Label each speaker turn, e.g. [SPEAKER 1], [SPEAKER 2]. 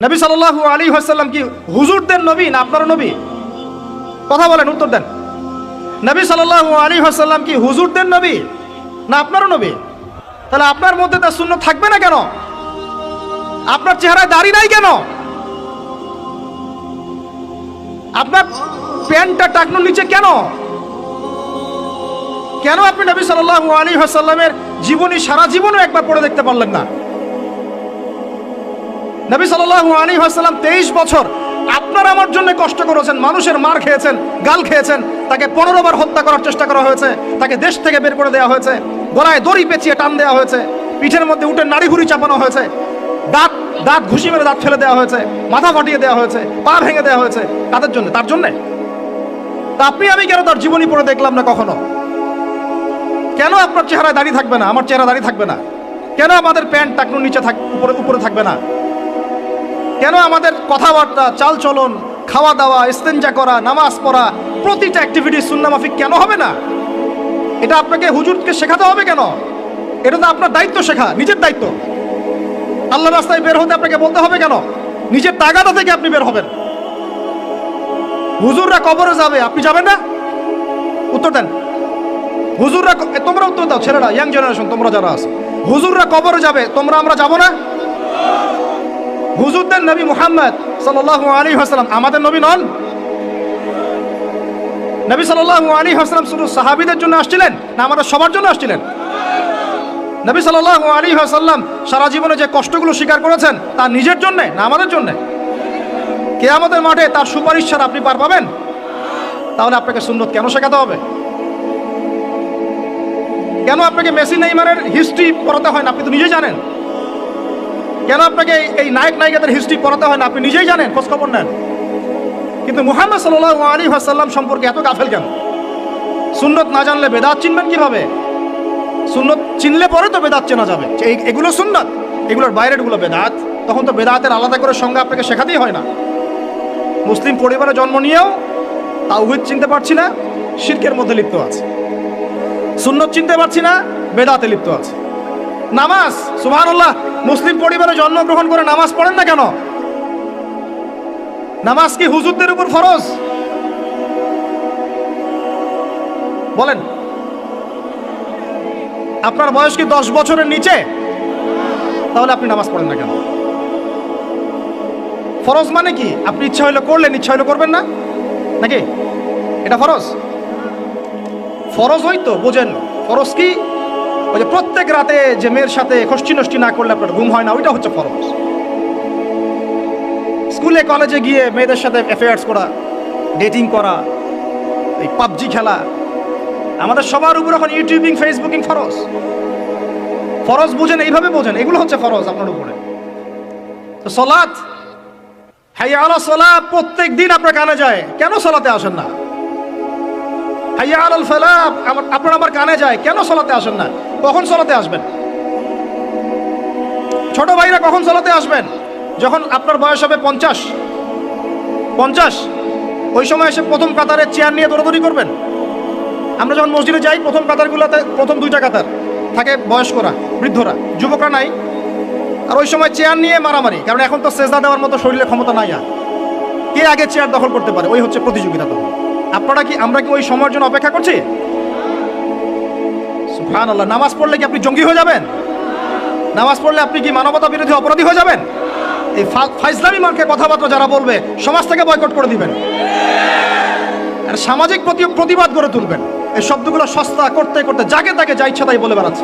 [SPEAKER 1] নবী সাল্লাল্লাহু আলাইহি ওয়াসাল্লাম কি হুজুরদের নবী না আপনার নবী? কথা বলেন, উত্তর দেন। নবী সাল্লাল্লাহু আলাইহি ওয়াসাল্লাম কি হুজুরদের নবী না আপনার নবী? তাহলে আপনার মধ্যে তার সুন্নাত থাকবে না কেন? আপনার চেহারায় দাড়ি নাই কেন? আপনার প্যান্টটা টাকনুর নিচে কেন? কেন আপনি নবী সাল্লাল্লাহু আলাইহি ওয়াসাল্লামের জীবনী সারা জীবনও একবার পড়ে দেখতে পারলেন না? নবী সাল্লাল্লাহু আলাইহি ওয়াসাল্লাম 23 বছর আপনার আমার জন্য কষ্ট করেছেন, মানুষের মার খেয়েছেন, গাল খেয়েছেন, তাকে 15 বার হত্যা করার চেষ্টা করা হয়েছে, তাকে দেশ থেকে বের করে দেওয়া হয়েছে, গলায় দড়ি পেঁচিয়ে টান দেওয়া হয়েছে, পিঠের মধ্যে উঠে নাড়ি ভুড়ি চাপানো হয়েছে, দাঁত দাঁত ঘুষি মেরে দাঁত ফেলে দেওয়া হয়েছে, মাথা ফাটিয়ে দেওয়া হয়েছে, পা ভেঙে দেওয়া হয়েছে। তাদের জন্য, তার জন্যে। তা আপনি আমি কেন তার জীবনী পড়ে দেখলাম না কখনো? কেন আপনার চেহারায় দাড়ি থাকবে না, আমার চেহারা দাড়ি থাকবে না? কেন আমাদের প্যান্ট টাকনুর নিচে উপরে থাকবে না? কেন আমাদের কথাবার্তা, চাল চলন, খাওয়া দাওয়া, ইস্তেঞ্জা করা, নামাজ পড়া, প্রতিটা অ্যাক্টিভিটি সুন্নাহ মাফিক কেন হবে না? এটা আপনাকে হুজুরকে শেখাতে হবে কেন? এটা তো আপনার দায়িত্ব, শেখা নিজের দায়িত্ব। আল্লাহর রাস্তায় বের হতে আপনাকে বলতে হবে কেন? নিজের তাগাদা থেকে আপনি বের হবেন। হুজুররা কবরে যাবে, আপনি যাবেন না? উত্তর দেন। হুজুররা, তোমরা উত্তর দাও, ছেলেরা, ইয়াং জেনারেশন তোমরা যারা আছো, হুজুররা কবরে যাবে, তোমরা আমরা যাব না? হুজুরদের নবী মুহাম্মদ সাল্লাল্লাহু আলাইহি ওয়াসাল্লাম আমাদের নবী নন? নবী সাল্লাল্লাহু আলাইহি ওয়াসাল্লাম শুধু সাহাবীদের জন্য আসছিলেন না আমাদের সবার জন্য আসছিলেন? নবী সাল্লাল্লাহু আলাইহি ওয়াসাল্লাম সারা জীবনে যে কষ্টগুলো স্বীকার করেছেন তা নিজের জন্য না আমাদের জন্য? কিয়ামতের মাঠে তার সুপারিশ ছাড়া আপনি পার পাবেন? তাহলে আপনাকে সুন্নত কেন শেখাতে হবে? কেন আপনাকে মেসি নেইমারের হিস্ট্রি পড়াতে হয় না? আপনি তো নিজেই জানেন। কেন আপনাকে এই নায়ক নায়িকাদের হিস্ট্রি পড়াতে হয় না? আপনি নিজেই জানেন, খোঁজ খবর নেন। কিন্তু মুহাম্মদ সাল্লাল্লাহু আলাইহি ওয়াসাল্লাম সম্পর্কে এত গাফেল কেন? সুন্নত না জানলে বেদাত চিনবেন কিভাবে? সুন্নত চিনলে পরে তো বেদাত চেনা যাবে। এগুলো সুন্নত, এগুলোর বাইরের গুলো বেদাত। তখন তো বেদাতের আলাদা করে সংজ্ঞা আপনাকে শেখাতেই হয় না। মুসলিম পরিবারে জন্ম নিয়েও তাওহীদ চিনতে পারছি না, শিরকের মধ্যে লিপ্ত আছে। সুন্নত চিনতে পারছি না, বেদাতে লিপ্ত আছে। নামাজ, সুবহানাল্লাহ, মুসলিম পরিবারে জন্মগ্রহণ করে নামাজ পড়েন না কেন? নামাজ কি হুজুরদের উপর ফরজ? বলেন। আপনার বয়স কি 10 বছরের নিচে? তাহলে আপনি নামাজ পড়েন না কেন? ফরজ মানে কি? আপনি ইচ্ছা হইলে করলেন, ইচ্ছা হইলে করবেন না, নাকি? এটা ফরজ? ফরজ হয়তো বোঝেন। ফরজ কি? ওই যে প্রত্যেক রাতে যে মেয়ের সাথে খষ্টি নষ্টি না করলে আপনার ঘুম হয় না, ওইটা হচ্ছে ফরজ। স্কুলে কলেজে গিয়ে মেয়েদের সাথে অ্যাফেয়ার্স করা, ডেটিং করা, এই পাবজি খেলা, আমাদের সবার উপর এখন ইউটিউবিং, ফেসবুকিং ফরজ। ফরজ বুঝেন, এইভাবে বোঝেন, এগুলো হচ্ছে ফরজ আপনার উপরে। তো সালাত, হাইয়া আলা সালাত প্রত্যেক দিন আপনার কানে যায়, কেন সালাতে আসেন না? হাইয়া আলাল ফালাহ আপনার আমার কানে যায়, কেন সালাতে আসেন না? কখন সালাতে আসবেন? ছোট ভাইরা কখন সালাতে আসবেন? যখন আপনার বয়স হবে 50, ওই সময় এসে প্রথম কাতারে চেয়ার নিয়ে দৌড়াদৌড়ি করবেন। আমরা যখন মসজিদে যাই, প্রথম কাতারগুলোতে প্রথম 2টা কাতার থাকে বয়স্করা, বৃদ্ধরা, যুবকরা নাই। আর ওই সময় চেয়ার নিয়ে মারামারি, কারণ এখন তো সেজদা দেওয়ার মতো শরীরে ক্ষমতা নাই। আর কে আগে চেয়ার দখল করতে পারে, ওই হচ্ছে প্রতিযোগিতা। তখন আপনারা কি, আমরা কি ওই সময়ের জন্য অপেক্ষা করছি? সুবহানাল্লাহ। নামাজ পড়লে কি আপনি জঙ্গি হয়ে যাবেন? নামাজ পড়লে আপনি কি মানবতা বিরোধী অপরাধী হয়ে যাবেন? এই ফাইজলামি মার্কে কথাবার্তা যারা বলবে, সমাজ থেকে বয়কট করে দিবেন আর সামাজিক প্রতিবাদ গড়ে তুলবেন। এই শব্দগুলো সস্তা করতে করতে যাকে তাকে যা ইচ্ছা তাই বলে বেড়াচ্ছে।